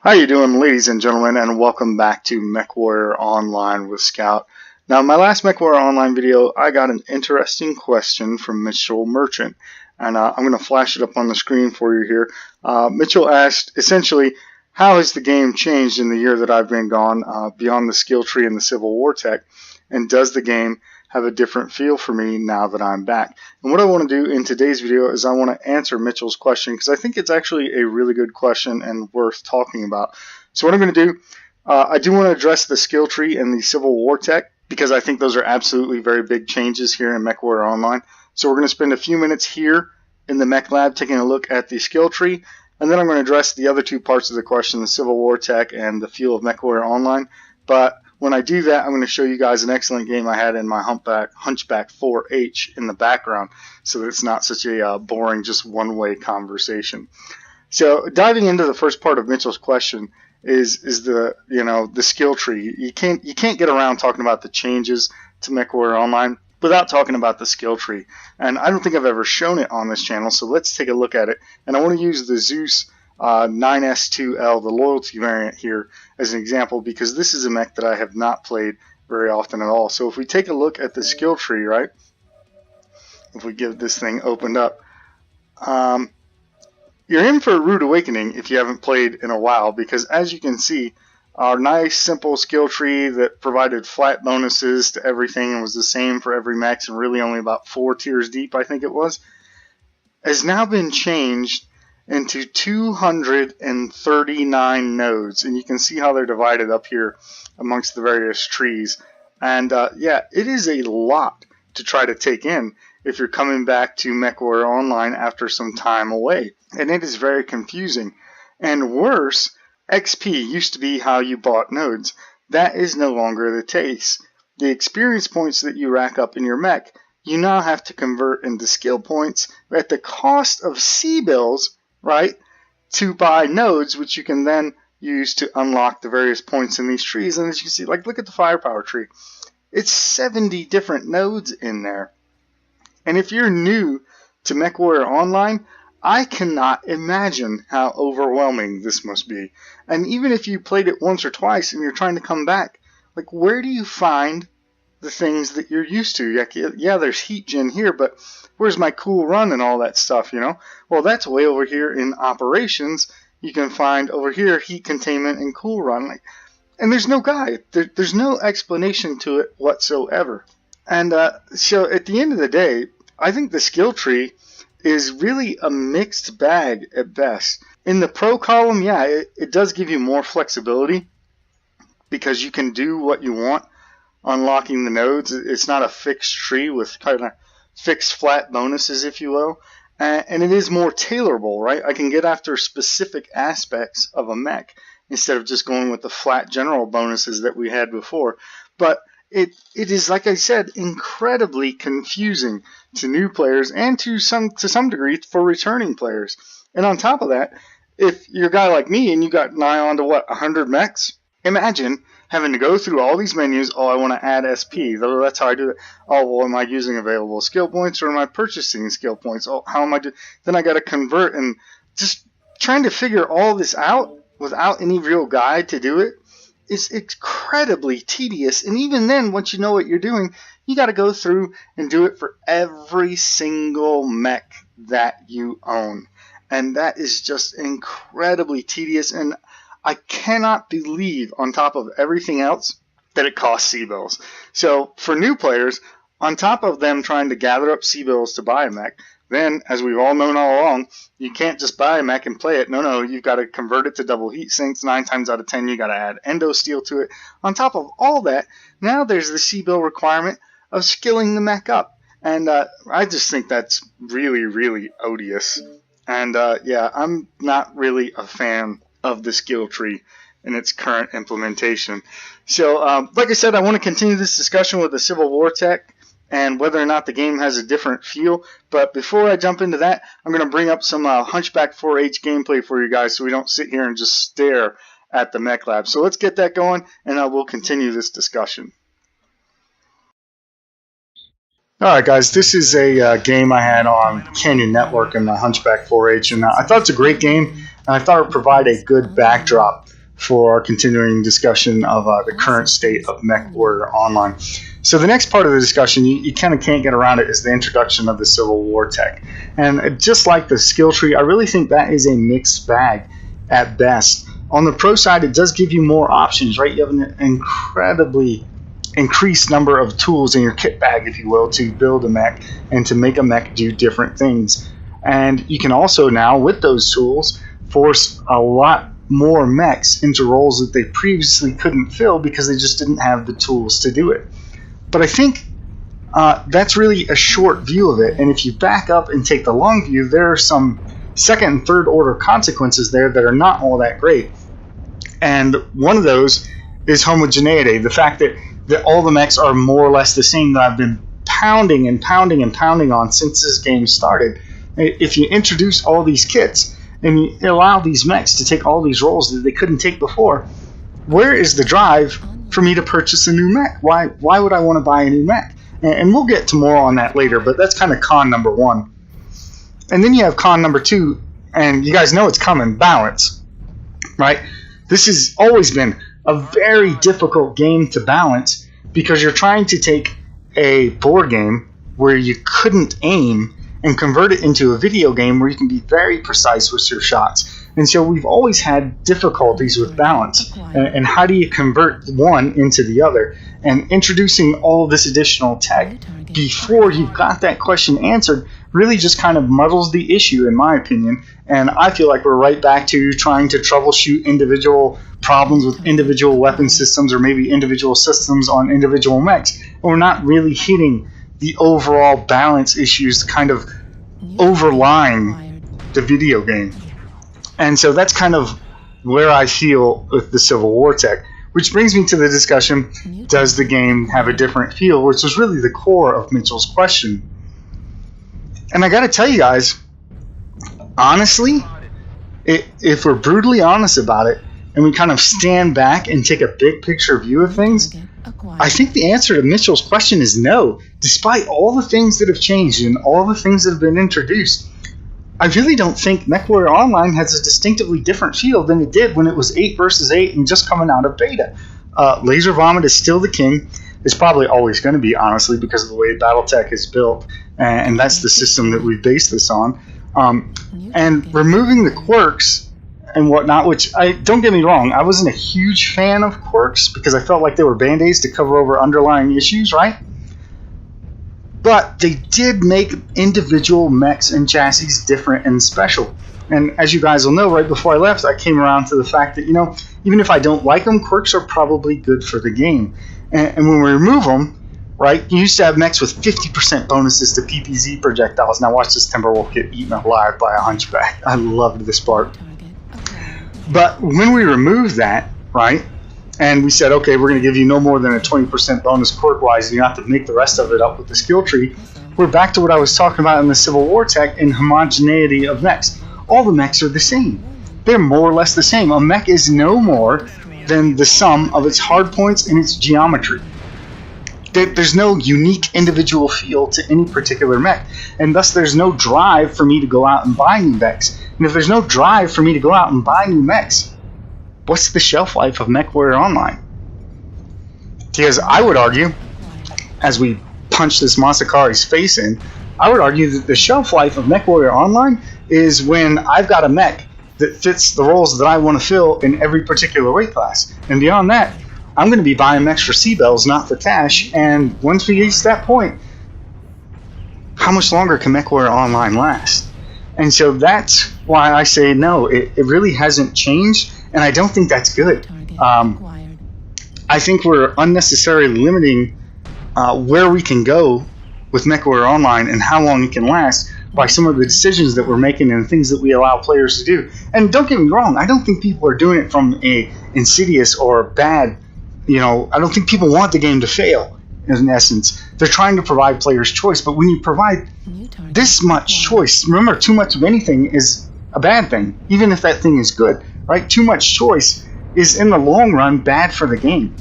How you doing, ladies and gentlemen, and welcome back to MechWarrior Online with Scout. Now, in my last MechWarrior Online video, I got an interesting question from Mitchell Merchant, and I'm going to flash it up on the screen for you here. Mitchell asked, essentially, how has the game changed in the year that I've been gone beyond the skill tree and the Civil War tech, and does the game have a different feel for me now that I'm back? And what I want to do in today's video is I want to answer Mitchell's question because I think it's actually a really good question and worth talking about. So what I'm going to do, I do want to address the skill tree and the Civil War tech because I think those are absolutely very big changes here in MechWarrior Online. So we're going to spend a few minutes here in the Mech Lab taking a look at the skill tree, and then I'm going to address the other two parts of the question, the Civil War tech and the feel of MechWarrior Online. But when I do that, I'm going to show you guys an excellent game I had in my Hunchback 4H in the background, so that it's not such a boring, just one-way conversation. So diving into the first part of Mitchell's question is the the skill tree. You can't get around talking about the changes to MechWarrior Online without talking about the skill tree, and I don't think I've ever shown it on this channel. So let's take a look at it, and I want to use the Zeus 9S2L, the loyalty variant here, as an example because this is a mech that I have not played very often at all. So if we take a look at the skill tree, right, if we get this thing opened up, you're in for a rude awakening if you haven't played in a while, because as you can see, our nice simple skill tree that provided flat bonuses to everything and was the same for every mech and really only about 4 tiers deep, I think it was, has now been changed into 239 nodes, and you can see how they're divided up here amongst the various trees. And yeah, it is a lot to try to take in if you're coming back to MechWarrior Online after some time away, and it is very confusing. And worse, XP used to be how you bought nodes. That is no longer the case. The experience points that you rack up in your mech, you now have to convert into skill points at the cost of C-bills, right, to buy nodes, which you can then use to unlock the various points in these trees. And as you can see, like, look at the firepower tree. It's 70 different nodes in there. And if you're new to MechWarrior Online, I cannot imagine how overwhelming this must be. And even if you played it once or twice and you're trying to come back, like, where do you find the things that you're used to? Yeah, there's heat gen here, but where's my cool run and all that stuff, Well, that's way over here in operations. You can find over here heat containment and cool run. And there's no guide. There's no explanation to it whatsoever. And so at the end of the day, I think the skill tree is really a mixed bag at best. In the pro column, yeah, it does give you more flexibility because you can do what you want unlocking the nodes. It's not a fixed tree with kind of fixed flat bonuses, if you will, and it is more tailorable, right? I can get after specific aspects of a mech instead of just going with the flat general bonuses that we had before. But it is, like I said, incredibly confusing to new players and to some degree for returning players. And on top of that, if you're a guy like me and you got nigh on to 100 mechs, imagine having to go through all these menus. Oh, I want to add SP. That's how I do it. Oh, well, am I using available skill points or am I purchasing skill points? Oh, how am I doing? Then I got to convert, and just trying to figure all this out without any real guide to do it is incredibly tedious. And even then, once you know what you're doing, you got to go through and do it for every single mech that you own. And that is just incredibly tedious, and I cannot believe, on top of everything else, that it costs C-bills. So for new players, on top of them trying to gather up C-bills to buy a mech, then, as we've all known all along, you can't just buy a mech and play it. No, you've got to convert it to double heat sinks. 9 times out of 10, you got to add endo steel to it. On top of all that, now there's the C-bill requirement of skilling the mech up. And I just think that's really, really odious. And yeah, I'm not really a fan of the skill tree in its current implementation. So, like I said, I want to continue this discussion with the Civil War tech and whether or not the game has a different feel. But before I jump into that, I'm going to bring up some Hunchback 4H gameplay for you guys so we don't sit here and just stare at the Mech Lab. So let's get that going, and we'll continue this discussion. Alright guys, this is a game I had on Canyon Network in the Hunchback 4H, and I thought it's a great game. And I thought it would provide a good backdrop for our continuing discussion of the current state of MechWarrior Online. So the next part of the discussion, you kind of can't get around it, is the introduction of the Civil War tech. And just like the skill tree, I really think that is a mixed bag at best. On the pro side, it does give you more options, right? You have an incredibly increased number of tools in your kit bag, if you will, to build a mech and to make a mech do different things. And you can also now, with those tools, force a lot more mechs into roles that they previously couldn't fill because they just didn't have the tools to do it. But I think that's really a short view of it. And if you back up and take the long view, there are some second and third order consequences there that are not all that great. And one of those is homogeneity, the fact that all the mechs are more or less the same, that I've been pounding and pounding and pounding on since this game started. If you introduce all these kits and you allow these mechs to take all these roles that they couldn't take before, where is the drive for me to purchase a new mech? Why would I want to buy a new mech? And we'll get to more on that later, but that's kind of con number one. And then you have con number two, and you guys know it's coming, balance, right? This has always been a very difficult game to balance because you're trying to take a board game where you couldn't aim and convert it into a video game where you can be very precise with your shots. And so we've always had difficulties with balance. And how do you convert one into the other? And introducing all this additional tech before you've got that question answered really just kind of muddles the issue, in my opinion. And I feel like we're right back to trying to troubleshoot individual problems with individual weapon systems or maybe individual systems on individual mechs. And we're not really hitting the overall balance issues kind of overlying the video game. And so that's kind of where I feel with the Civil War tech. Which brings me to the discussion, does the game have a different feel? Which was really the core of Mitchell's question. And I got to tell you guys, honestly, if we're brutally honest about it, and we kind of stand back and take a big picture view of things, I think the answer to Mitchell's question is no. Despite all the things that have changed and all the things that have been introduced, I really don't think MechWarrior Online has a distinctively different feel than it did when it was 8 versus 8 and just coming out of beta. Laser Vomit is still the king. It's probably always going to be, honestly, because of the way Battletech is built, and that's the system that we base this on. And removing the quirks and whatnot, which, don't get me wrong, I wasn't a huge fan of quirks because I felt like they were band-aids to cover over underlying issues, right? But they did make individual mechs and chassis different and special. And as you guys will know, right before I left, I came around to the fact that, even if I don't like them, quirks are probably good for the game. And when we remove them, right, you used to have mechs with 50% bonuses to PPZ projectiles. Now watch this Timberwolf get eaten alive by a hunchback. I loved this part. But when we removed that, right, and we said, okay, we're going to give you no more than a 20% bonus quirk-wise, and you have to make the rest of it up with the skill tree, we're back to what I was talking about in the Civil War tech and homogeneity of mechs. All the mechs are the same. They're more or less the same. A mech is no more than the sum of its hard points and its geometry. There's no unique individual feel to any particular mech, and thus there's no drive for me to go out and buy new mechs. And if there's no drive for me to go out and buy new mechs, what's the shelf life of MechWarrior Online? Because I would argue, as we punch this Masakari's face in, I would argue that the shelf life of MechWarrior Online is when I've got a mech that fits the roles that I want to fill in every particular weight class. And beyond that, I'm going to be buying mechs for C-Bells, not for cash. And once we reach that point, how much longer can MechWarrior Online last? And so that's why I say no, it really hasn't changed. And I don't think that's good. I think we're unnecessarily limiting where we can go with MechWarrior Online and how long it can last by some of the decisions that we're making and things that we allow players to do. And don't get me wrong, I don't think people are doing it from a insidious or bad, I don't think people want the game to fail, in essence. They're trying to provide players choice, but when you provide this much choice, remember, too much of anything is a bad thing, even if that thing is good. Right? Too much choice is, in the long run, bad for the game.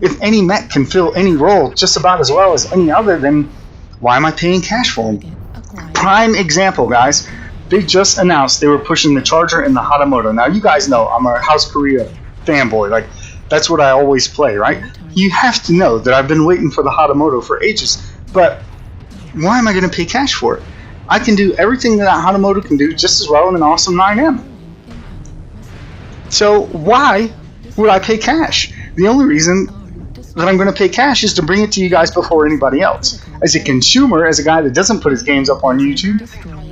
If any mech can fill any role just about as well as any other, then why am I paying cash for them? Prime example, guys. they just announced they were pushing the Charger and the Hatamoto. Now, you guys know I'm a House Korea fanboy. Like, that's what I always play, right? You have to know that I've been waiting for the Hatamoto for ages. But why am I going to pay cash for it? I can do everything that Hatamoto can do just as well in an awesome 9M. So why would I pay cash? The only reason that I'm going to pay cash is to bring it to you guys before anybody else. As a consumer, as a guy that doesn't put his games up on YouTube,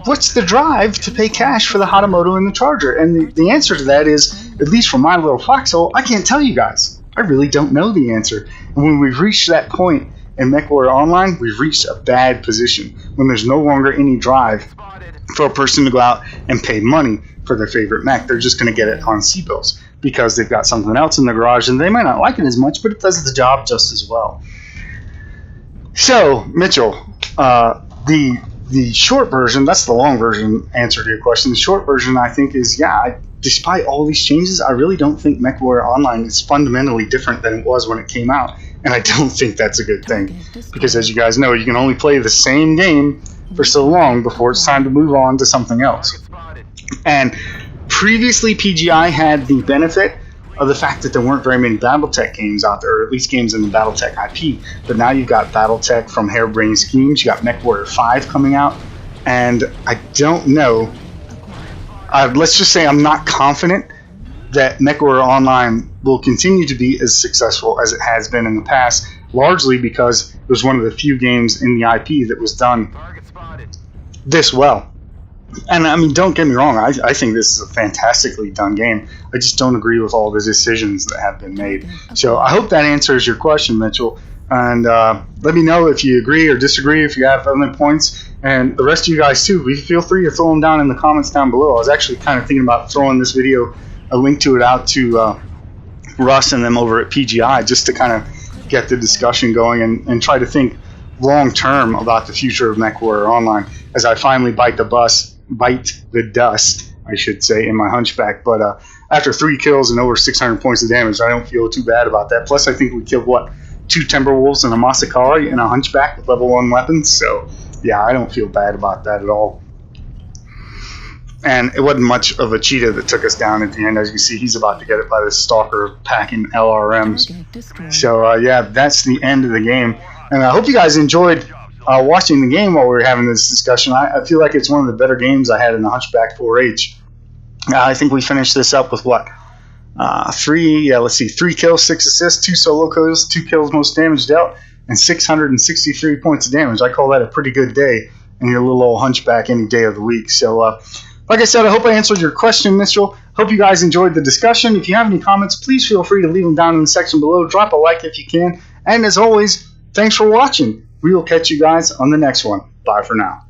what's the drive to pay cash for the Hatamoto and the Charger? And the answer to that is, at least from my little foxhole, I can't tell you guys. I really don't know the answer. And when we've reached that point in MechWarrior Online, we've reached a bad position when there's no longer any drive for a person to go out and pay money for their favorite mech. They're just going to get it on C-bills because they've got something else in the garage and they might not like it as much, but it does the job just as well. So, Mitchell, the short version, that's the long version answer to your question. The short version, I think, is, despite all these changes, I really don't think MechWarrior Online is fundamentally different than it was when it came out. And I don't think that's a good thing. Because as you guys know, you can only play the same game for so long before it's time to move on to something else. And previously, PGI had the benefit of the fact that there weren't very many Battletech games out there, or at least games in the Battletech IP. But now you've got Battletech from Harebrained Schemes, you got MechWarrior 5 coming out, and I don't know, let's just say I'm not confident that MechWarrior Online will continue to be as successful as it has been in the past, largely because it was one of the few games in the IP that was done this well. And I mean, don't get me wrong, I think this is a fantastically done game. I just don't agree with all the decisions that have been made. So I hope that answers your question, Mitchell. And let me know if you agree or disagree, if you have other points. And the rest of you guys too, feel free to throw them down in the comments down below. I was actually kind of thinking about throwing this video, a link to it, out to Russ and them over at PGI, just to kind of get the discussion going and try to think long term about the future of MechWarrior Online as I finally bite the dust, I should say, in my Hunchback. But after 3 kills and over 600 points of damage, I don't feel too bad about that. Plus, I think we killed, 2 Timberwolves and a Masakari and a Hunchback with level 1 weapons. So, yeah, I don't feel bad about that at all. And it wasn't much of a cheetah that took us down at the end. As you can see, he's about to get it by this Stalker packing LRMs. So, yeah, that's the end of the game. And I hope you guys enjoyed watching the game while we were having this discussion. I feel like it's one of the better games I had in the Hunchback 4H. I think we finished this up with 3 kills, 6 assists, 2 solo kills, 2 kills most damage dealt, and 663 points of damage. I call that a pretty good day in your little old Hunchback any day of the week. So, like I said, I hope I answered your question, Mitchell. Hope you guys enjoyed the discussion. If you have any comments, please feel free to leave them down in the section below. Drop a like if you can. And as always, thanks for watching. We will catch you guys on the next one. Bye for now.